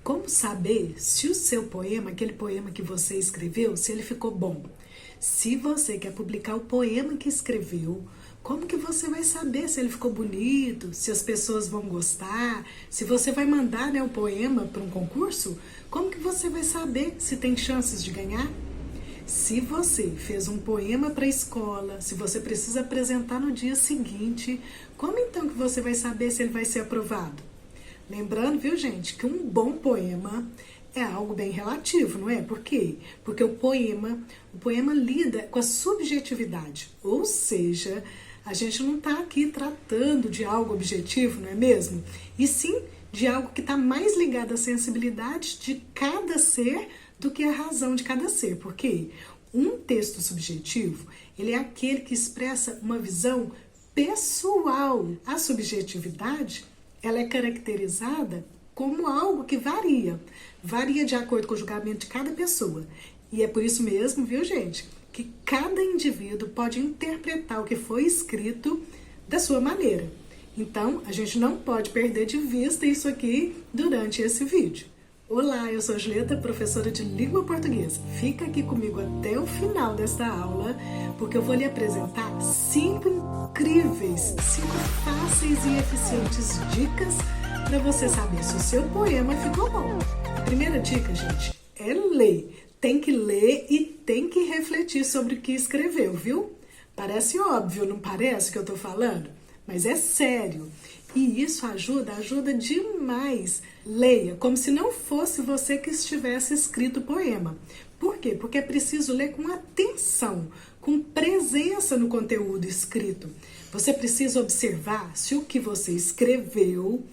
Como saber se o seu poema, aquele poema que você escreveu, se ele ficou bom? Se você quer publicar o poema que escreveu, como que você vai saber se ele ficou bonito, se as pessoas vão gostar, se você vai mandar, o poema para um concurso? Como que você vai saber se tem chances de ganhar? Se você fez um poema para a escola, se você precisa apresentar no dia seguinte, como então que você vai saber se ele vai ser aprovado? Lembrando, viu, gente, que um bom poema é algo bem relativo, não é? Por quê? Porque o poema lida com a subjetividade, ou seja, a gente não está aqui tratando de algo objetivo, não é mesmo? E sim de algo que está mais ligado à sensibilidade de cada ser do que à razão de cada ser. Por quê? Um texto subjetivo, ele é aquele que expressa uma visão pessoal. A subjetividade, ela é caracterizada como algo que varia de acordo com o julgamento de cada pessoa. E é por isso mesmo, viu, gente, que cada indivíduo pode interpretar o que foi escrito da sua maneira. Então, a gente não pode perder de vista isso aqui durante esse vídeo. Olá, eu sou Julieta, professora de língua portuguesa. Fica aqui comigo até o final desta aula, porque eu vou lhe apresentar 5 incríveis, 5 fáceis e eficientes dicas para você saber se o seu poema ficou bom. A primeira dica, gente, é ler. Tem que ler e tem que refletir sobre o que escreveu, viu? Parece óbvio, não parece que eu tô falando? Mas é sério. E isso ajuda demais. Leia como se não fosse você que estivesse escrito o poema. Por quê? Porque é preciso ler com atenção, com presença no conteúdo escrito. Você precisa observar se o que você escreveu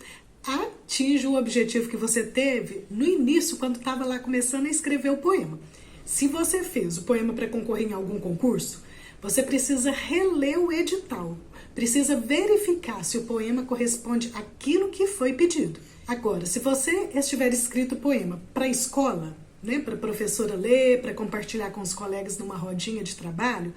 atinge o objetivo que você teve no início, quando estava lá começando a escrever o poema. Se você fez o poema para concorrer em algum concurso, você precisa reler o edital, precisa verificar se o poema corresponde àquilo que foi pedido. Agora, se você estiver escrito o poema para a escola, para a professora ler, para compartilhar com os colegas numa rodinha de trabalho,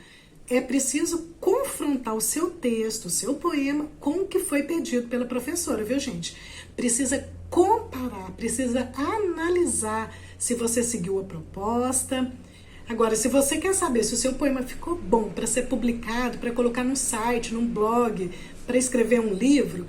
é preciso confrontar o seu texto, o seu poema, com o que foi pedido pela professora, viu, gente? Precisa comparar, precisa analisar se você seguiu a proposta. Agora, se você quer saber se o seu poema ficou bom para ser publicado, para colocar num site, num blog, para escrever um livro,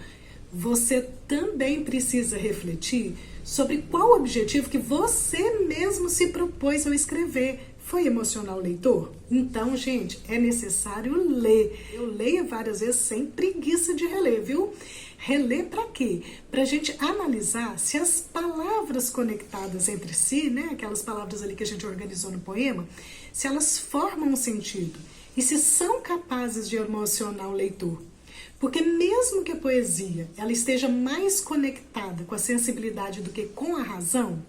você também precisa refletir sobre qual objetivo que você mesmo se propôs ao escrever. Foi emocionar o leitor? Então, gente, é necessário ler. Eu leio várias vezes sem preguiça de reler, viu? Reler para quê? Para a gente analisar se as palavras conectadas entre si, aquelas palavras ali que a gente organizou no poema, se elas formam um sentido e se são capazes de emocionar o leitor. Porque mesmo que a poesia ela esteja mais conectada com a sensibilidade do que com a razão,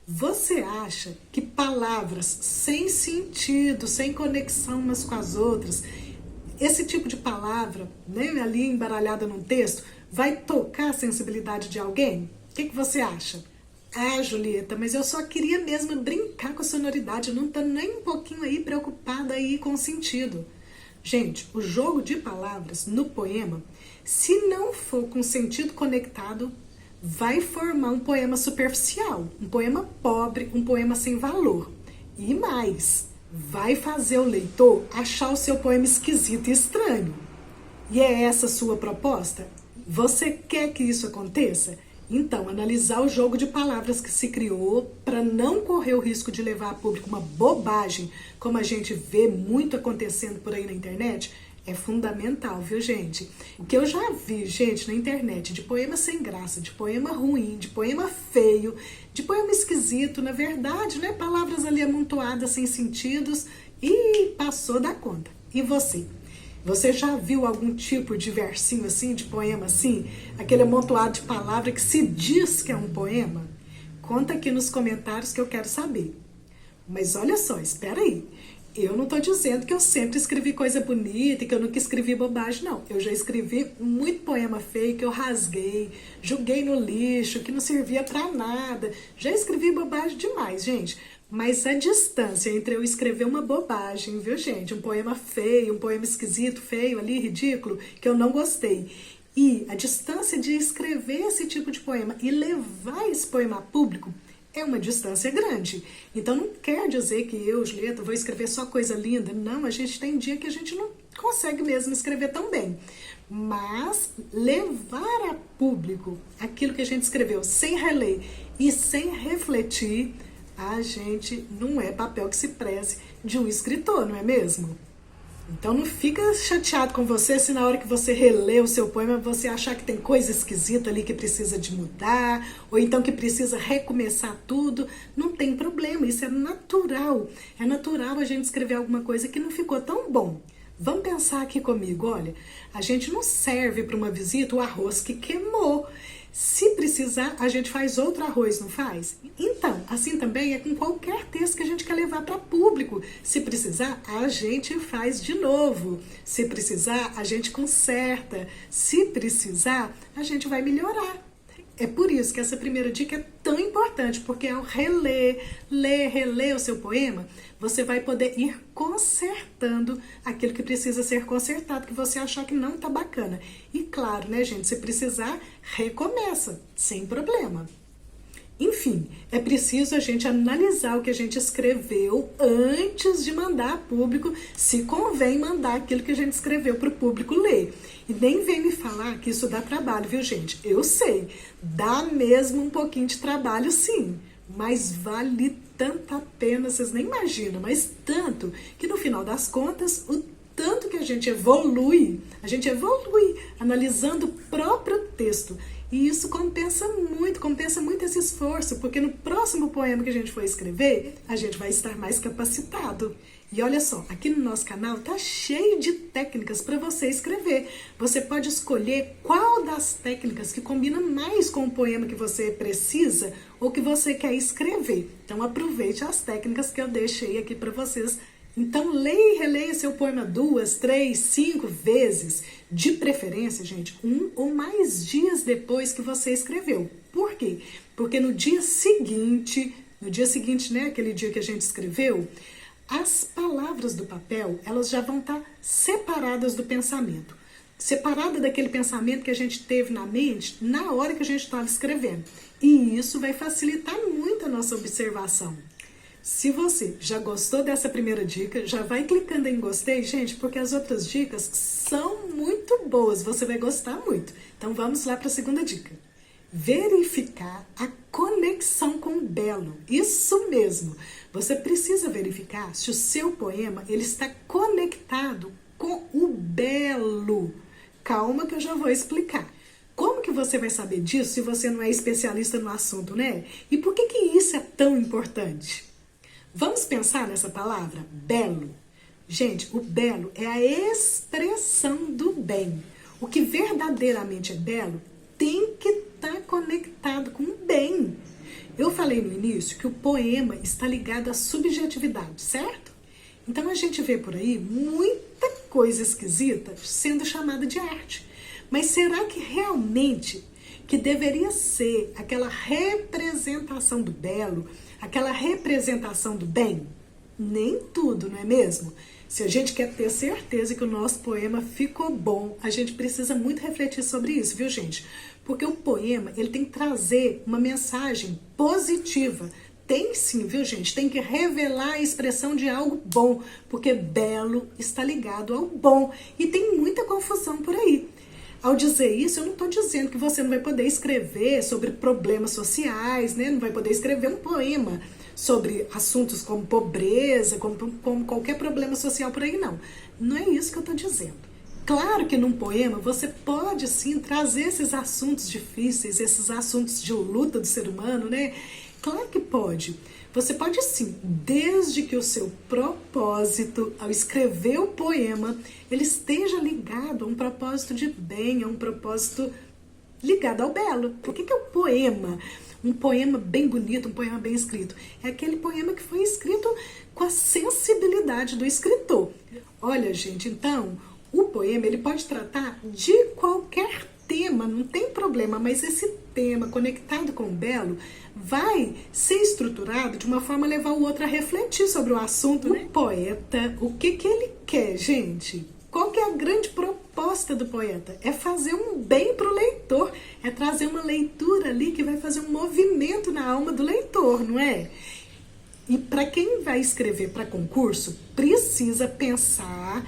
você acha que palavras sem sentido, sem conexão umas com as outras, esse tipo de palavra, ali embaralhada num texto, vai tocar a sensibilidade de alguém? O que você acha? Ah, Julieta, mas eu só queria mesmo brincar com a sonoridade, não tô nem um pouquinho aí preocupada aí com o sentido. Gente, o jogo de palavras no poema, se não for com sentido conectado, vai formar um poema superficial, um poema pobre, um poema sem valor. E mais, vai fazer o leitor achar o seu poema esquisito e estranho. E é essa a sua proposta? Você quer que isso aconteça? Então, analisar o jogo de palavras que se criou para não correr o risco de levar a público uma bobagem, como a gente vê muito acontecendo por aí na internet, é fundamental, viu, gente? O que eu já vi, gente, na internet, de poema sem graça, de poema ruim, de poema feio, de poema esquisito, na verdade, palavras ali amontoadas sem sentidos, e passou da conta. E você? Você já viu algum tipo de versinho assim, de poema assim? Aquele amontoado de palavras que se diz que é um poema? Conta aqui nos comentários que eu quero saber. Mas olha só, espera aí. Eu não tô dizendo que eu sempre escrevi coisa bonita e que eu nunca escrevi bobagem, não. Eu já escrevi muito poema feio que eu rasguei, joguei no lixo, que não servia pra nada. Já escrevi bobagem demais, gente. Mas a distância entre eu escrever uma bobagem, viu, gente? Um poema feio, um poema esquisito, feio ali, ridículo, que eu não gostei. E a distância de escrever esse tipo de poema e levar esse poema a público é uma distância grande. Então não quer dizer que eu, Julieta, vou escrever só coisa linda. Não, a gente tem dia que a gente não consegue mesmo escrever tão bem. Mas levar a público aquilo que a gente escreveu sem reler e sem refletir, a gente não é papel que se preze de um escritor, não é mesmo? Então não fica chateado com você se na hora que você relê o seu poema você achar que tem coisa esquisita ali que precisa de mudar, ou então que precisa recomeçar tudo. Não tem problema, isso é natural. É natural a gente escrever alguma coisa que não ficou tão bom. Vamos pensar aqui comigo, olha, a gente não serve para uma visita o arroz que queimou. Se precisar, a gente faz outro arroz, não faz? Então, assim também é com qualquer texto que a gente quer levar para público. Se precisar, a gente faz de novo. Se precisar, a gente conserta. Se precisar, a gente vai melhorar. É por isso que essa primeira dica é tão importante, porque ao reler o seu poema, você vai poder ir consertando aquilo que precisa ser consertado, que você achar que não tá bacana. E claro, né, gente, se precisar, recomeça, sem problema. Enfim, é preciso a gente analisar o que a gente escreveu antes de mandar a público, se convém mandar aquilo que a gente escreveu para o público ler. E nem vem me falar que isso dá trabalho, viu, gente? Eu sei, dá mesmo um pouquinho de trabalho, sim, mas vale tanto a pena, vocês nem imaginam, mas tanto que no final das contas, o tanto que a gente evolui analisando o próprio texto. E isso compensa muito esse esforço, porque no próximo poema que a gente for escrever, a gente vai estar mais capacitado. E olha só, aqui no nosso canal tá cheio de técnicas para você escrever. Você pode escolher qual das técnicas que combina mais com o poema que você precisa ou que você quer escrever. Então aproveite as técnicas que eu deixei aqui para vocês. Então leia e releia seu poema 2, 3, 5 vezes, de preferência, gente, 1 ou mais dias depois que você escreveu. Por quê? Porque no dia seguinte, né, aquele dia que a gente escreveu, as palavras do papel, elas já vão estar separadas do pensamento. Separada daquele pensamento que a gente teve na mente na hora que a gente estava escrevendo. E isso vai facilitar muito a nossa observação. Se você já gostou dessa primeira dica, já vai clicando em gostei, gente, porque as outras dicas são muito boas, você vai gostar muito. Então vamos lá para a segunda dica. Verificar a conexão com o belo. Isso mesmo. Você precisa verificar se o seu poema ele está conectado com o belo. Calma que eu já vou explicar. Como que você vai saber disso se você não é especialista no assunto, né? E por que isso é tão importante? Vamos pensar nessa palavra, belo. Gente, o belo é a expressão do bem. O que verdadeiramente é belo tem que estar conectado com o bem. Eu falei no início que o poema está ligado à subjetividade, certo? Então a gente vê por aí muita coisa esquisita sendo chamada de arte. Mas será que realmente que deveria ser aquela representação do belo, aquela representação do bem? Nem tudo, não é mesmo? Se a gente quer ter certeza que o nosso poema ficou bom, a gente precisa muito refletir sobre isso, viu, gente? Porque o poema, ele tem que trazer uma mensagem positiva. Tem sim, viu, gente? Tem que revelar a expressão de algo bom, porque belo está ligado ao bom. E tem muita confusão por aí. Ao dizer isso, eu não estou dizendo que você não vai poder escrever sobre problemas sociais, né? Não vai poder escrever um poema sobre assuntos como pobreza, como qualquer problema social por aí, não. Não é isso que eu estou dizendo. Claro que num poema você pode sim trazer esses assuntos difíceis, esses assuntos de luta do ser humano, né? Claro que pode. Você pode sim, desde que o seu propósito ao escrever o poema, ele esteja ligado a um propósito de bem, a um propósito ligado ao belo. Por que é um poema? Um poema bem bonito, um poema bem escrito. É aquele poema que foi escrito com a sensibilidade do escritor. Olha, gente, então, o poema ele pode tratar de qualquer tema, não tem problema, mas esse tema conectado com o belo vai ser estruturado de uma forma a levar o outro a refletir sobre o assunto, né? O poeta, o que ele quer, gente? Qual que é a grande proposta proposta do poeta é fazer um bem para o leitor, é trazer uma leitura ali que vai fazer um movimento na alma do leitor, não é? E para quem vai escrever para concurso, precisa pensar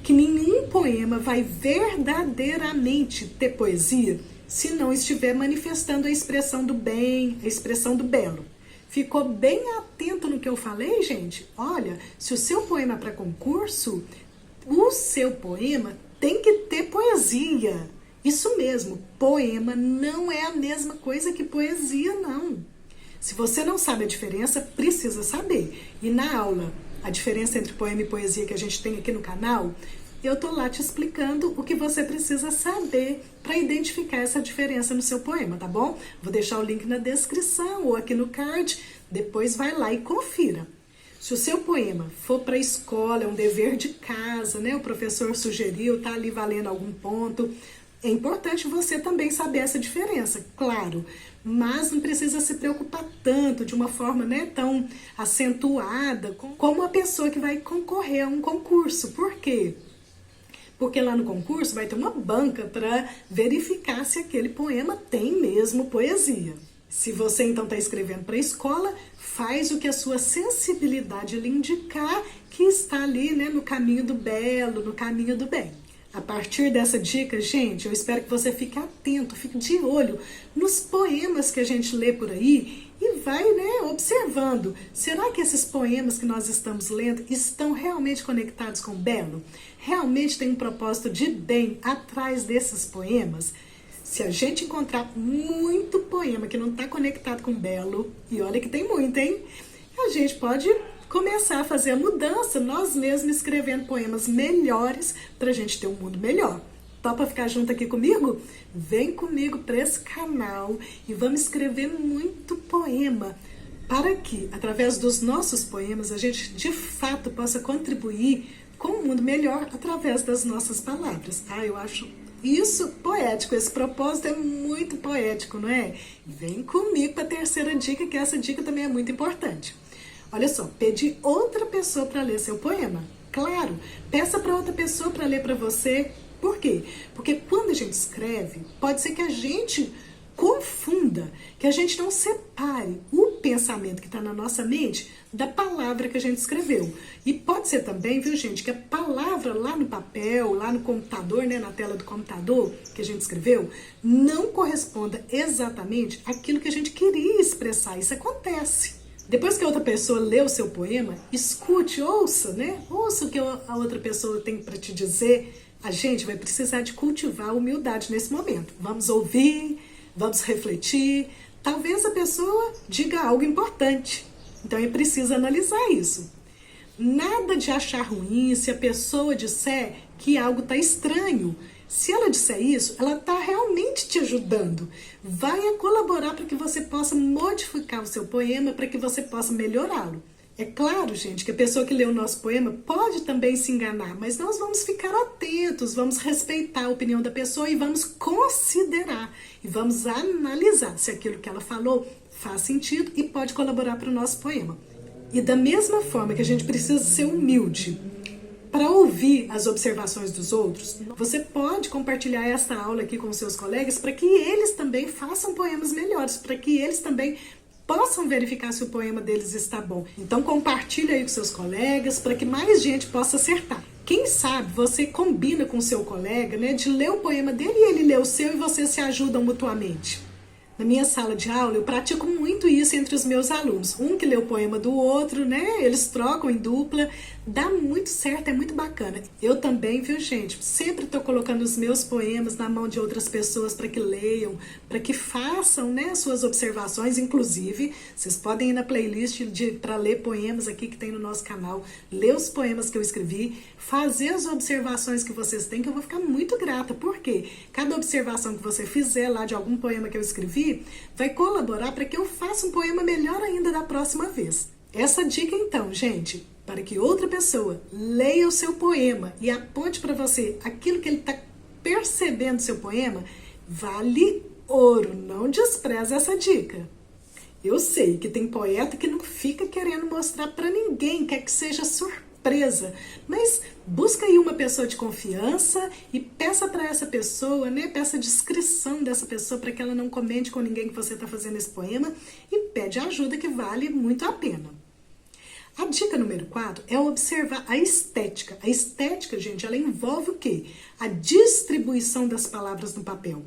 que nenhum poema vai verdadeiramente ter poesia se não estiver manifestando a expressão do bem, a expressão do belo. Ficou bem atento no que eu falei, gente? Olha, se o seu poema é para concurso, o seu poema tem que ter poesia. Isso mesmo, poema não é a mesma coisa que poesia, não. Se você não sabe a diferença, precisa saber. E na aula, a diferença entre poema e poesia que a gente tem aqui no canal, eu tô lá te explicando o que você precisa saber para identificar essa diferença no seu poema, tá bom? Vou deixar o link na descrição ou aqui no card, depois vai lá e confira. Se o seu poema for para a escola, é um dever de casa, né? O professor sugeriu, tá ali valendo algum ponto. É importante você também saber essa diferença, claro, mas não precisa se preocupar tanto, de uma forma, né, tão acentuada, como a pessoa que vai concorrer a um concurso. Por quê? Porque lá no concurso vai ter uma banca para verificar se aquele poema tem mesmo poesia. Se você então está escrevendo para a escola, faz o que a sua sensibilidade lhe indicar que está ali, né, no caminho do belo, no caminho do bem. A partir dessa dica, gente, eu espero que você fique atento, fique de olho nos poemas que a gente lê por aí e vai, né, observando. Será que esses poemas que nós estamos lendo estão realmente conectados com o belo? Realmente tem um propósito de bem atrás desses poemas? Se a gente encontrar muito poema que não está conectado com o belo, e olha que tem muito, hein? A gente pode começar a fazer a mudança, nós mesmos escrevendo poemas melhores para a gente ter um mundo melhor. Topa ficar junto aqui comigo? Vem comigo para esse canal e vamos escrever muito poema para que, através dos nossos poemas, a gente de fato possa contribuir com um mundo melhor através das nossas palavras. Eu acho isso poético, esse propósito é muito poético, não é? Vem comigo para a terceira dica, que essa dica também é muito importante. Olha só, pedir outra pessoa para ler seu poema. Claro, peça para outra pessoa para ler para você. Por quê? Porque quando a gente escreve, pode ser que a gente confunda, que a gente não separe o pensamento que está na nossa mente da palavra que a gente escreveu. E pode ser também, viu, gente, que a palavra lá no papel, lá no computador, né, na tela do computador que a gente escreveu, não corresponda exatamente àquilo que a gente queria expressar. Isso acontece. Depois que a outra pessoa lê o seu poema, escute, ouça, né? Ouça o que a outra pessoa tem para te dizer. A gente vai precisar de cultivar a humildade nesse momento. Vamos ouvir, vamos refletir. Talvez a pessoa diga algo importante. Então é preciso analisar isso. Nada de achar ruim se a pessoa disser que algo está estranho. Se ela disser isso, ela está realmente te ajudando. Vai colaborar para que você possa modificar o seu poema, para que você possa melhorá-lo. É claro, gente, que a pessoa que lê o nosso poema pode também se enganar, mas nós vamos ficar atentos, vamos respeitar a opinião da pessoa e vamos considerar e vamos analisar se aquilo que ela falou faz sentido e pode colaborar para o nosso poema. E da mesma forma que a gente precisa ser humilde para ouvir as observações dos outros, você pode compartilhar essa aula aqui com seus colegas para que eles também façam poemas melhores, para que eles também possam verificar se o poema deles está bom. Então compartilha aí com seus colegas para que mais gente possa acertar. Quem sabe você combina com o seu colega, né, de ler o poema dele e ele lê o seu e vocês se ajudam mutuamente. Na minha sala de aula, eu pratico muito isso entre os meus alunos. Um que lê o poema do outro, né? Eles trocam em dupla. Dá muito certo, é muito bacana. Eu também, viu, gente? Sempre estou colocando os meus poemas na mão de outras pessoas para que leiam, para que façam, né, suas observações. Inclusive, vocês podem ir na playlist para ler poemas aqui que tem no nosso canal, ler os poemas que eu escrevi, fazer as observações que vocês têm, que eu vou ficar muito grata. Por quê? Cada observação que você fizer lá de algum poema que eu escrevi, vai colaborar para que eu faça um poema melhor ainda da próxima vez. Essa dica então, gente, para que outra pessoa leia o seu poema e aponte para você aquilo que ele está percebendo do seu poema, vale ouro. Não despreze essa dica. Eu sei que tem poeta que não fica querendo mostrar para ninguém, quer que seja surpresa presa, mas busca aí uma pessoa de confiança e peça para essa pessoa, né? Peça a descrição dessa pessoa para que ela não comente com ninguém que você está fazendo esse poema e pede ajuda, que vale muito a pena. A dica número 4 é observar a estética. A estética, gente, ela envolve o quê? A distribuição das palavras no papel.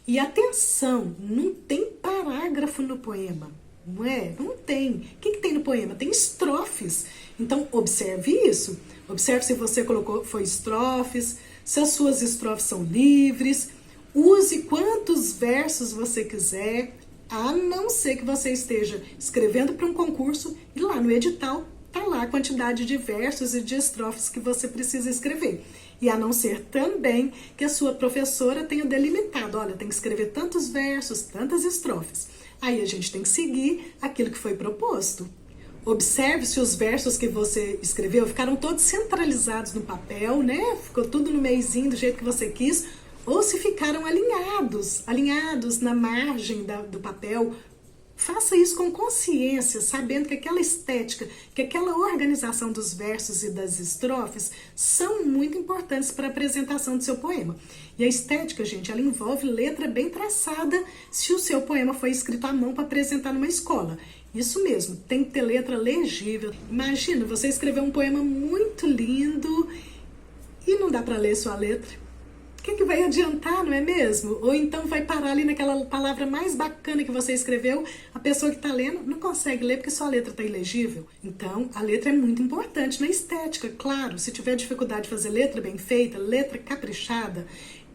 E atenção, não tem parágrafo no poema, não é? Não tem. O que tem no poema? Tem estrofes. Então, observe isso. Observe se você foi estrofes, se as suas estrofes são livres. Use quantos versos você quiser, a não ser que você esteja escrevendo para um concurso e lá no edital tá lá a quantidade de versos e de estrofes que você precisa escrever. E a não ser também que a sua professora tenha delimitado, olha, tem que escrever tantos versos, tantas estrofes. Aí a gente tem que seguir aquilo que foi proposto. Observe se os versos que você escreveu ficaram todos centralizados no papel, né? Ficou tudo no meiozinho do jeito que você quis, ou se ficaram alinhados na margem do papel. Faça isso com consciência, sabendo que aquela estética, que aquela organização dos versos e das estrofes são muito importantes para a apresentação do seu poema. E a estética, gente, ela envolve letra bem traçada se o seu poema foi escrito à mão para apresentar numa escola. Isso mesmo, tem que ter letra legível. Imagina, você escrever um poema muito lindo e não dá para ler sua letra. O que vai adiantar, não é mesmo? Ou então vai parar ali naquela palavra mais bacana que você escreveu, a pessoa que está lendo não consegue ler porque sua letra está ilegível. Então, a letra é muito importante na estética, claro. Se tiver dificuldade de fazer letra bem feita, letra caprichada,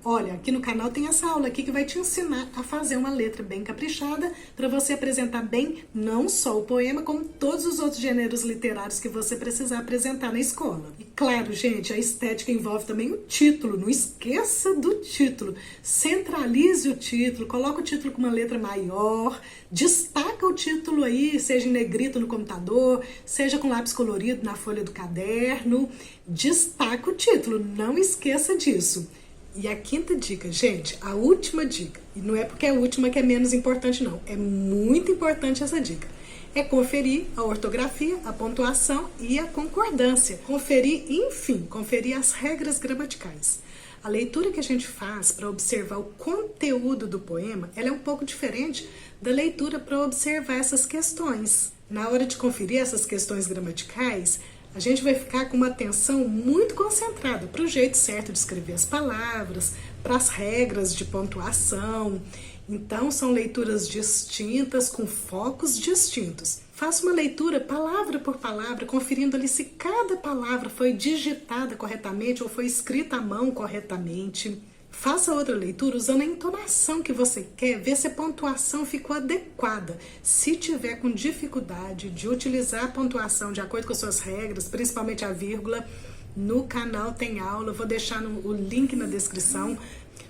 olha, aqui no canal tem essa aula aqui que vai te ensinar a fazer uma letra bem caprichada para você apresentar bem não só o poema, como todos os outros gêneros literários que você precisar apresentar na escola. E claro, gente, a estética envolve também o título. Não esqueça do título. Centralize o título, coloca o título com uma letra maior, destaca o título aí, seja em negrito no computador, seja com lápis colorido na folha do caderno. Destaca o título, não esqueça disso. E a quinta dica, gente, a última dica, e não é porque é a última que é menos importante não, é muito importante essa dica, é conferir a ortografia, a pontuação e a concordância. Conferir as regras gramaticais. A leitura que a gente faz para observar o conteúdo do poema, ela é um pouco diferente da leitura para observar essas questões. Na hora de conferir essas questões gramaticais, a gente vai ficar com uma atenção muito concentrada para o jeito certo de escrever as palavras, para as regras de pontuação. Então, são leituras distintas, com focos distintos. Faça uma leitura palavra por palavra, conferindo ali se cada palavra foi digitada corretamente ou foi escrita à mão corretamente. Faça outra leitura usando a entonação que você quer, ver se a pontuação ficou adequada. Se tiver com dificuldade de utilizar a pontuação de acordo com as suas regras, principalmente a vírgula, no canal tem aula, vou deixar o link na descrição.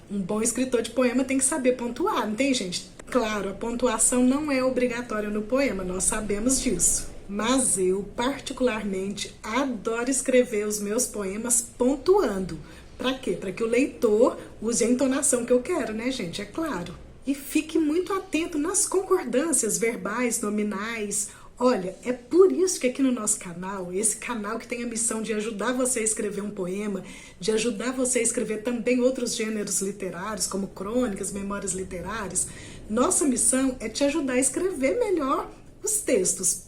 Um bom escritor de poema tem que saber pontuar, não tem, gente? Claro, a pontuação não é obrigatória no poema, nós sabemos disso. Mas eu, particularmente, adoro escrever os meus poemas pontuando. Para quê? Para que o leitor use a entonação que eu quero, né, gente? É claro. E fique muito atento nas concordâncias verbais, nominais. Olha, é por isso que aqui no nosso canal, esse canal que tem a missão de ajudar você a escrever um poema, de ajudar você a escrever também outros gêneros literários, como crônicas, memórias literárias, nossa missão é te ajudar a escrever melhor os textos.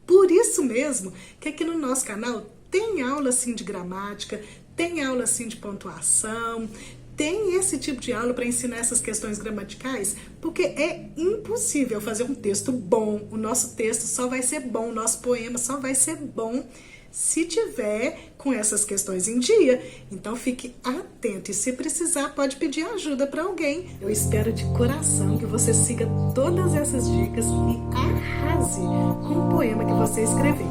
Por isso mesmo que aqui no nosso canal tem aula assim de gramática, tem aula assim de pontuação, tem esse tipo de aula para ensinar essas questões gramaticais, porque é impossível fazer um texto bom. O nosso texto só vai ser bom, o nosso poema só vai ser bom se tiver com essas questões em dia. Então fique atento e se precisar pode pedir ajuda para alguém. Eu espero de coração que você siga todas essas dicas e arrase com o poema que você escreveu.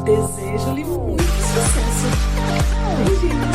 Desejo-lhe muito sucesso. Beijinhos!